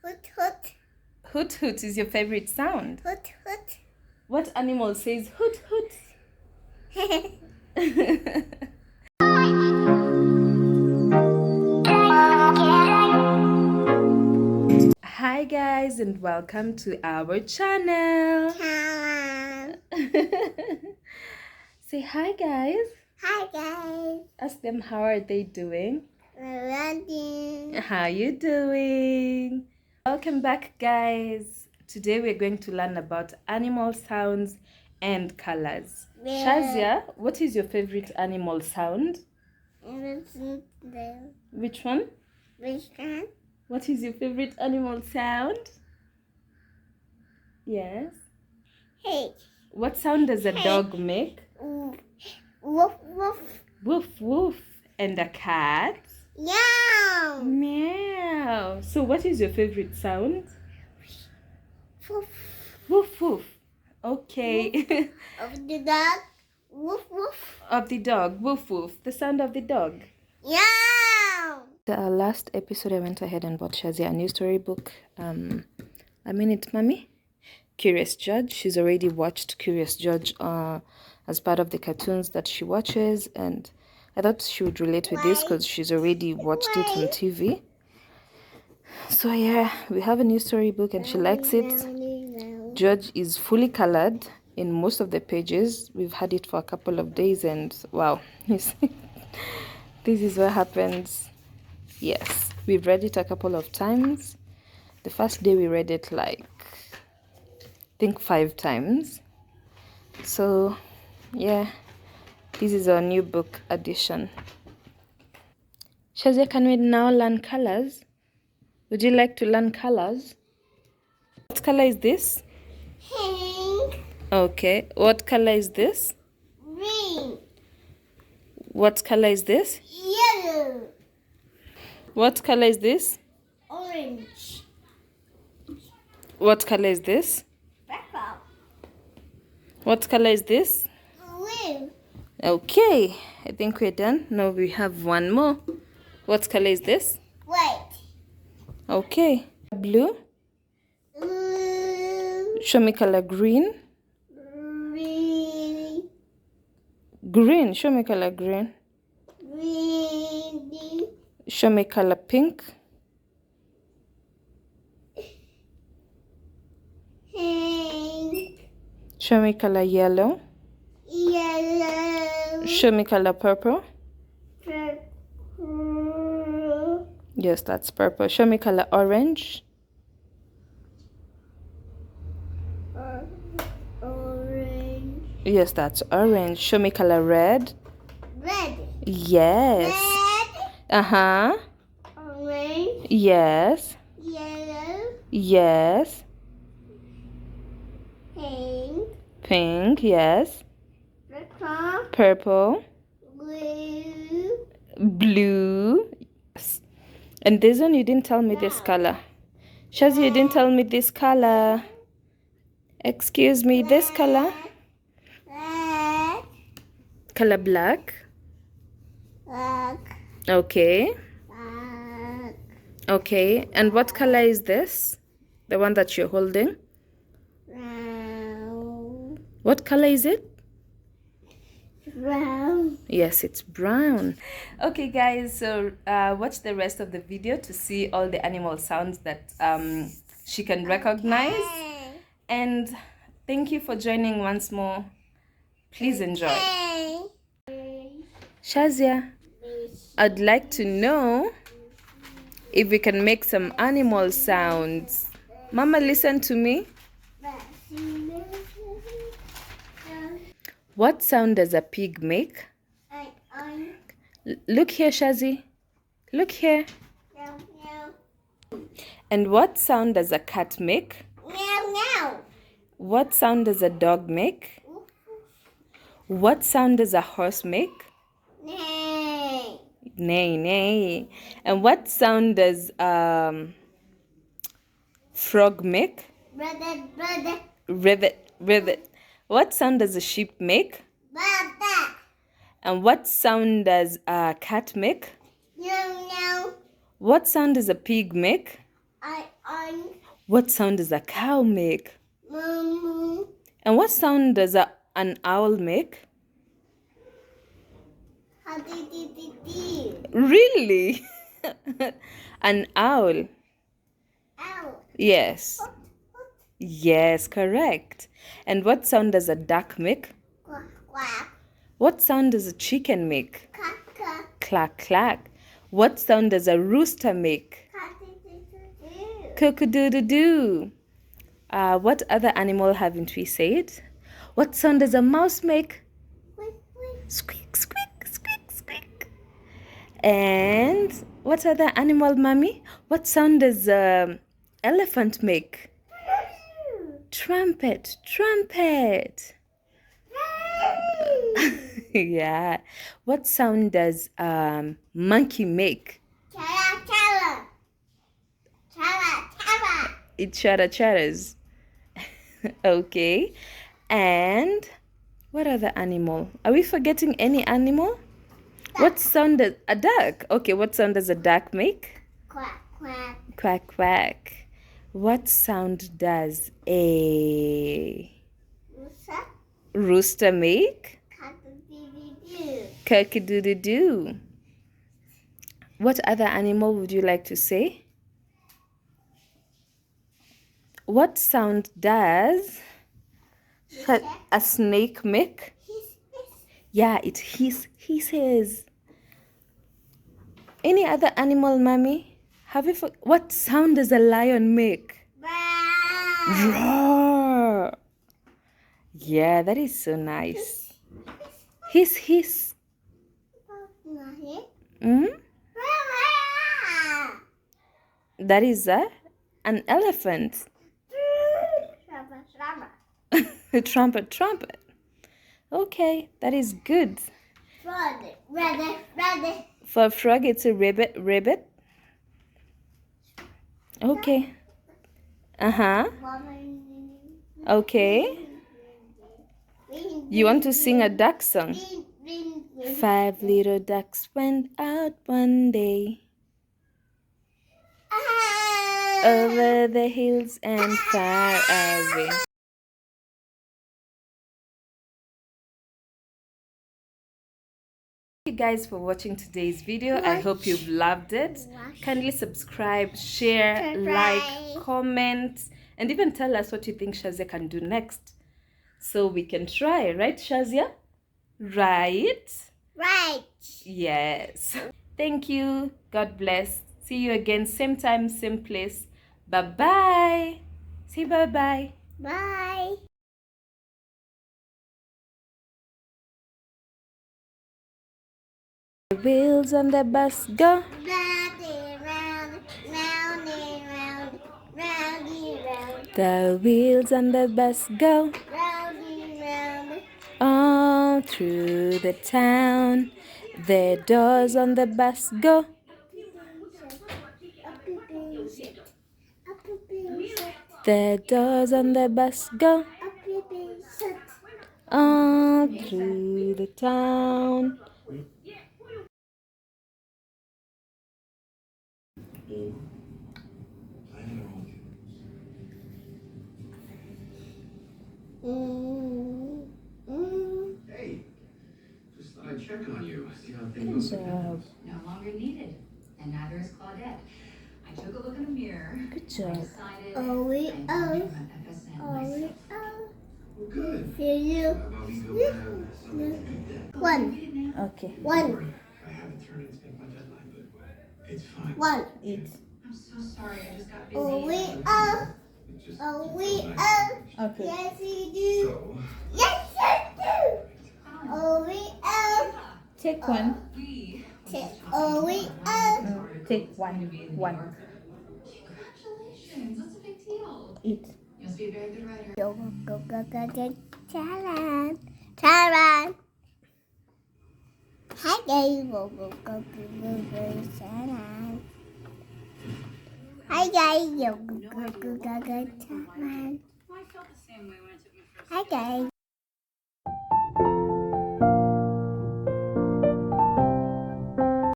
Hoot hoot. Hoot hoot is your favorite sound. Hoot hoot. What animal says hoot hoot? Hi guys, and welcome to our channel. Say hi guys. Hi guys. Ask them how are they doing. We're running. How you doing? Welcome back guys. Today we're going to learn about animal sounds and colors. Yeah. Shazia, what is your favorite animal sound? Which one? Which one? What is your favorite animal sound? Yes. Hey. What sound does a dog make? Woof woof. Woof woof. And a cat? Meow. Meow. So what is your favorite sound? Woof. Woof woof. Okay. Of the dog. Woof woof. Of the dog. Woof woof. The sound of the dog. Meow. The last episode I went ahead and bought Shazia a new storybook. A minute, mommy. Curious Judge. She's already watched Curious Judge as part of the cartoons that she watches, and I thought she would relate with this because she's already watched it on TV. So yeah, we have a new storybook and she likes it. Judge is fully colored in most of the pages. We've had it for a couple of days and wow, you see, this is what happens. Yes, we've read it a couple of times. The first day we read it like, I think 5 times. So yeah, this is our new book edition. Shazia, can we now learn colors? Would you like to learn colors? What color is this? Pink. Okay. What color is this? Green. What color is this? Yellow. What color is this? Orange. What color is this? Purple. What color is this? Blue. Okay. I think we're done. Now we have one more. What color is this? White. Okay. Blue. Blue. Show me color green. Green. Green. Show me color green. Green. Show me color pink. Pink. Show me color yellow. Yellow. Show me color purple. Purple. Yes, that's purple. Show me color orange. Orange. Yes, that's orange. Show me color red. Red. Yes. Red. Uh-huh. Orange. Yes. Yellow. Yes. Pink. Pink. Yes. Purple. Purple. Blue. Blue. Yes. And this one, you didn't tell me this color. Shazia, you didn't tell me this color. Excuse me, this color. Red. Color black. Black. Okay. Black. Okay. And what color is this? The one that you're holding? Brown. What color is it? Brown. Yes, it's brown. Okay guys, so watch the rest of the video to see all the animal sounds that she can recognize. And thank you for joining once more. Please enjoy. Shazia, I'd like to know if we can make some animal sounds. Mama, listen to me. What sound does a pig make? Look here, Shazi. Look here. And what sound does a cat make? What sound does a dog make? What sound does a horse make? Neigh, neigh. And what sound does frog make? Rivet, rivet. What sound does a sheep make? And what sound does a cat make? What sound does a pig make? What sound does a cow make? Moo. And what sound does an owl make? Really? An owl. Ow. Yes. Yes, correct. And what sound does a duck make? Quack, quack. What sound does a chicken make? Quack, quack. Clack, clack. What sound does a rooster make? Cock-a-doodle-doo. What other animal haven't we said? What sound does a mouse make? Squeak, squeak, squeak, squeak. And what other animal, Mommy? What sound does elephant make? Trumpet, trumpet. Yeah. What sound does monkey make? Chara, chara. Chara, chara. It chatters. Okay. And what other animal? Are we forgetting any animal? What sound does a duck? Okay, what sound does a duck make? Quack, quack. Quack, quack. What sound does a rooster make? Cock-a-doodle-doo. Cock-a-doodle-doo. What other animal would you like to say? What sound does a snake make? Yeah, it hisses. Any other animal, Mommy? What sound does a lion make? Roar. Yeah, that is so nice. Hiss. Hmm? That is an elephant. Trumpet. Okay, that is good. Rabbit. For a frog, it's a ribbit. Okay. Okay. You want to sing a duck song? 5 little ducks went out one day over the hills and far away. Thank you guys for watching today's video. I hope you've loved it. Kindly subscribe, share, like, comment, and even tell us what you think Shazia can do next, so we can try, right, Shazia? Right? Yes. Thank you. God bless. See you again, same time, same place. Bye-bye. Say bye-bye. Bye. The wheels on the bus go Round and round, round and round, round and round, the wheels on the bus go round and round. all through the town. The doors on the bus go the doors on the bus go all through the town. Hey, just thought I'd check on you, see how things Good job. No longer needed, and neither is Claudette. I took a look in the mirror. Good job. Decided Oh, we I'm are. going to run FSN myself. Well, good. See you. How about we go have something to do then? One. Okay. One. I haven't turned in to make my deadline, but it's fine. One. Eat. I'm so sorry, I just got busy. Oh, we are. It just Oh, feels we nice. are. Okay. Yes, you do. So, Yes, you do. Oh, we are. Take one. We Oh, we are. Take one. Congratulations, that's a big deal. Eat. You must be a very good writer. Go, Charan. Charan. Hi, guys. Go, Charan. Hi, guys. Go, Charan. I felt the same way when it took me first. Hi, guys.